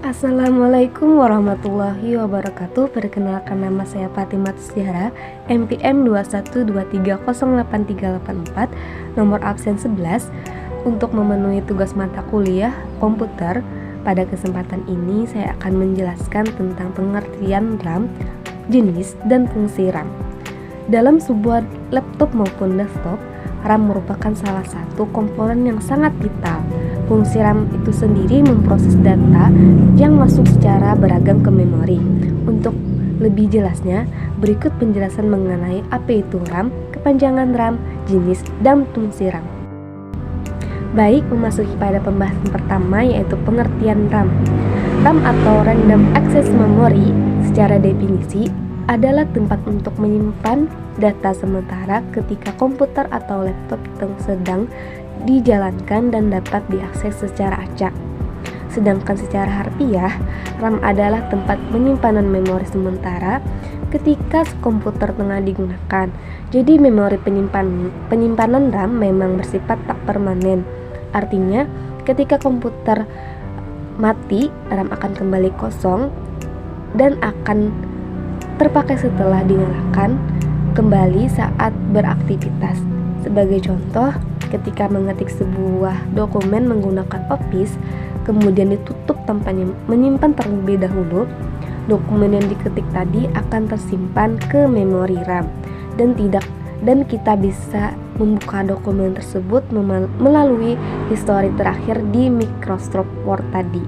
Assalamualaikum warahmatullahi wabarakatuh. Perkenalkan, nama saya Fatimah Tiara, NPM 212308384, nomor absen 11. Untuk memenuhi tugas mata kuliah komputer, pada kesempatan ini saya akan menjelaskan tentang pengertian RAM, jenis, dan fungsi RAM. Dalam sebuah laptop maupun desktop, RAM merupakan salah satu komponen yang sangat vital. Fungsi RAM itu sendiri memproses data yang masuk secara beragam ke memori. Untuk lebih jelasnya, berikut penjelasan mengenai apa itu RAM, kepanjangan RAM, jenis, dan fungsi RAM. Baik, memasuki pada pembahasan pertama, yaitu pengertian RAM. RAM atau Random Access Memory secara definisi adalah tempat untuk menyimpan data sementara ketika komputer atau laptop sedang dijalankan dan dapat diakses secara acak. Sedangkan secara harfiah, RAM adalah tempat penyimpanan memori sementara ketika komputer tengah digunakan. Jadi memori penyimpanan RAM memang bersifat tak permanen. Artinya, ketika komputer mati, RAM akan kembali kosong dan akan terpakai setelah dinyalakan kembali saat beraktivitas. Sebagai contoh, ketika mengetik sebuah dokumen menggunakan Office, kemudian ditutup tanpa menyimpan terlebih dahulu, dokumen yang diketik tadi akan tersimpan ke memori RAM dan kita bisa membuka dokumen tersebut melalui histori terakhir di Microsoft Word tadi.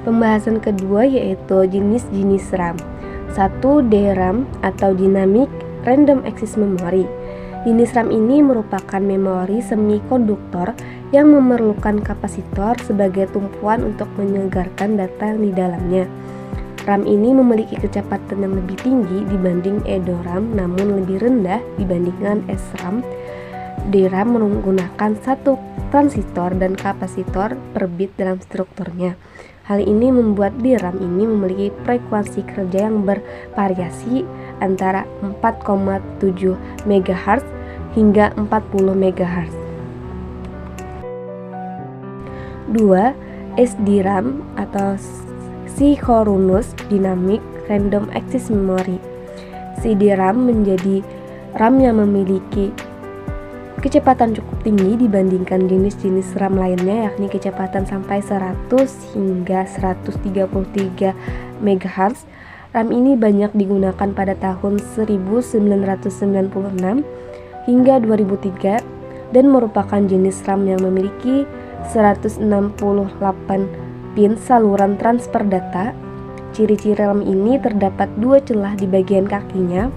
Pembahasan kedua yaitu jenis-jenis RAM. 1. DRAM atau Dynamic Random Access Memory. Jenis RAM ini merupakan memori semikonduktor yang memerlukan kapasitor sebagai tumpuan untuk menyegarkan data yang di dalamnya. RAM ini memiliki kecepatan yang lebih tinggi dibanding EDORAM namun lebih rendah dibandingkan SRAM. DRAM menggunakan satu transistor dan kapasitor per bit dalam strukturnya. Hal ini membuat DRAM ini memiliki frekuensi kerja yang bervariasi antara 4,7 MHz hingga 40 MHz. 2. SDRAM atau Synchronous Dynamic Random Access Memory. SDRAM menjadi RAM yang memiliki kecepatan cukup tinggi dibandingkan jenis-jenis RAM lainnya, yakni kecepatan sampai 100 hingga 133 MHz. RAM ini banyak digunakan pada tahun 1996 hingga 2003 dan merupakan jenis RAM yang memiliki 168 pin saluran transfer data. Ciri-ciri RAM ini terdapat dua celah di bagian kakinya.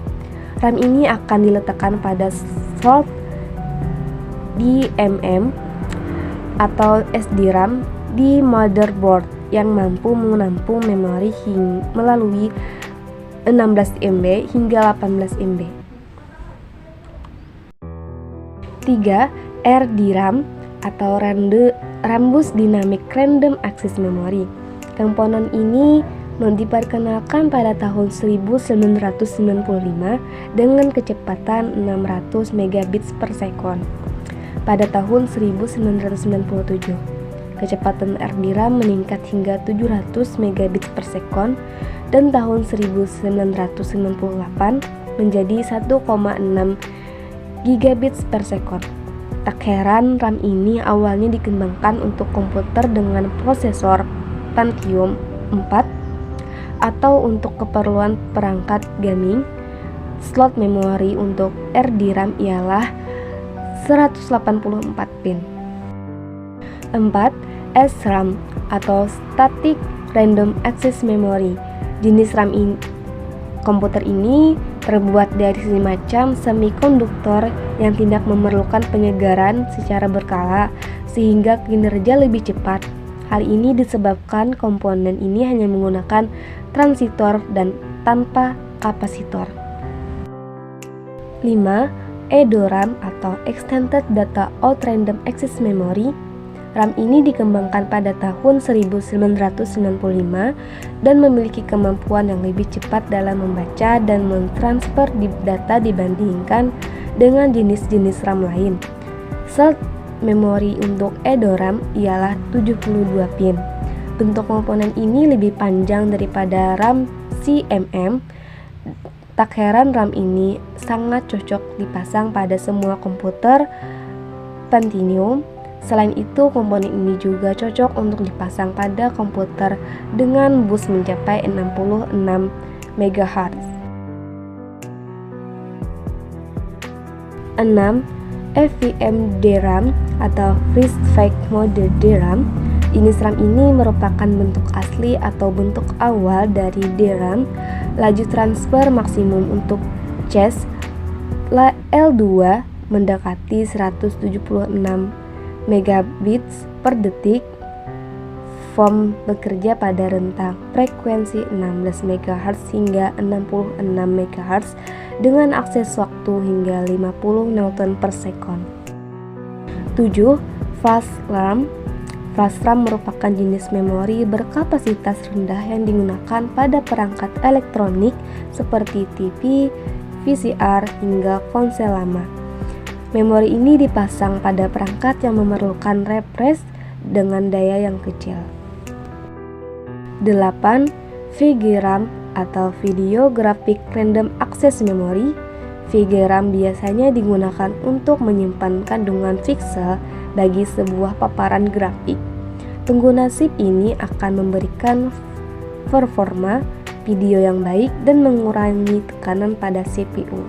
RAM ini akan diletakkan pada slot DMM atau SDRAM di motherboard yang mampu menampung memori melalui 16 MB hingga 18 MB. 3. RDRAM atau Rambus Dynamic Random Access Memory. Komponen ini diperkenalkan pada tahun 1995 dengan kecepatan 600 megabits per second. Pada tahun 1997, kecepatan RDRAM meningkat hingga 700 megabits per second dan tahun 1998 menjadi 1,6 gigabits per second. Tak heran RAM ini awalnya dikembangkan untuk komputer dengan prosesor Pentium 4 atau untuk keperluan perangkat gaming. Slot memori untuk RDRAM ialah 184 pin. 4. SRAM atau Static Random Access Memory. Jenis RAM komputer ini terbuat dari semacam semikonduktor yang tidak memerlukan penyegaran secara berkala sehingga kinerja lebih cepat. Hal ini disebabkan komponen ini hanya menggunakan transistor dan tanpa kapasitor. 5. EDORAM atau Extended Data Out Random Access Memory. RAM ini dikembangkan pada tahun 1995 dan memiliki kemampuan yang lebih cepat dalam membaca dan mentransfer data dibandingkan dengan jenis-jenis RAM lain. Slot memori untuk EDORAM ialah 72 pin. Bentuk komponen ini lebih panjang daripada RAM CMM. Tak heran RAM ini sangat cocok dipasang pada semua komputer Pentium. Selain itu, komponen ini juga cocok untuk dipasang pada komputer dengan bus mencapai 66 MHz. 6. FVM DRAM atau Free Fake Mode DRAM. Jenis RAM ini merupakan bentuk asli atau bentuk awal dari DRAM. Laju transfer maksimum untuk cache L2 mendekati 176 megabits per detik. VOM bekerja pada rentang frekuensi 16 MHz hingga 66 MHz dengan akses waktu hingga 50 Newton per second. 7. Flash RAM. Flash RAM merupakan jenis memori berkapasitas rendah yang digunakan pada perangkat elektronik seperti TV, VCR, hingga ponsel lama. Memori ini dipasang pada perangkat yang memerlukan refresh dengan daya yang kecil. 8. VGRAM atau Video Graphic Random Access Memory. VGRAM biasanya digunakan untuk menyimpan kandungan pixel bagi sebuah paparan grafik. Pengguna SIP ini akan memberikan performa video yang baik dan mengurangi tekanan pada CPU.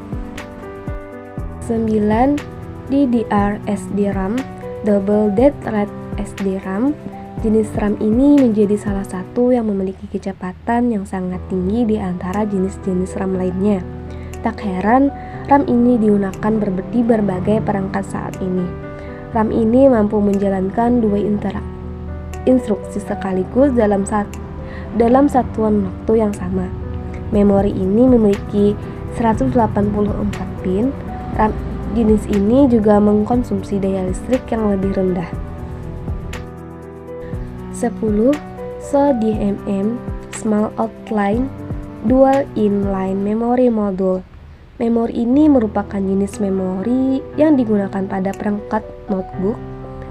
9. DDR SDRAM, Double Data Rate SDRAM. Jenis RAM ini menjadi salah satu yang memiliki kecepatan yang sangat tinggi di antara jenis-jenis RAM lainnya. Tak heran, RAM ini digunakan di berbagai perangkat saat ini. RAM ini mampu menjalankan dua instruksi sekaligus dalam satuan waktu yang sama. Memori ini memiliki 184 pin. RAM jenis ini juga mengkonsumsi daya listrik yang lebih rendah. 10. SODIMM Small Outline Dual Inline Memory Module. Memori ini merupakan jenis memori yang digunakan pada perangkat notebook.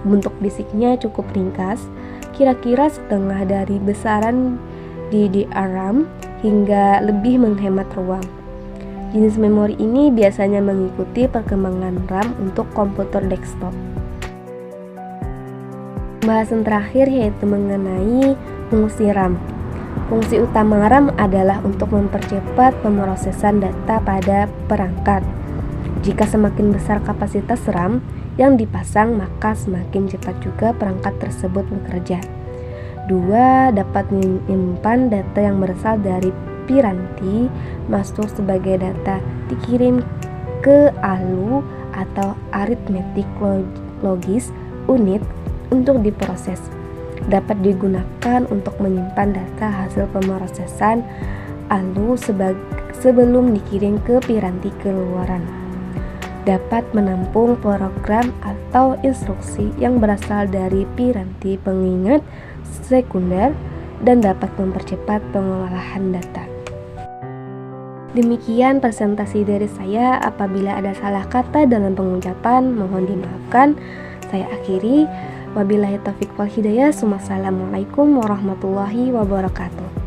Bentuk fisiknya cukup ringkas, kira-kira setengah dari besaran DDR-RAM hingga lebih menghemat ruang. Jenis memori ini biasanya mengikuti perkembangan RAM untuk komputer desktop. Pembahasan terakhir yaitu mengenai fungsi RAM. Fungsi utama RAM adalah untuk mempercepat pemrosesan data pada perangkat. Jika semakin besar kapasitas RAM yang dipasang, maka semakin cepat juga perangkat tersebut bekerja. 2. Dapat menyimpan data yang berasal dari piranti masuk sebagai data dikirim ke ALU atau arithmetic logis unit untuk diproses. Dapat digunakan untuk menyimpan data hasil pemrosesan ALU sebelum dikirim ke piranti keluaran. Dapat menampung program atau instruksi yang berasal dari piranti pengingat sekunder dan dapat mempercepat pengolahan data. Demikian presentasi dari saya. Apabila ada salah kata dalam pengucapan, mohon dimaafkan. Saya akhiri. Wabillahi taufiq wal hidayah. Wassalamualaikum warahmatullahi wabarakatuh.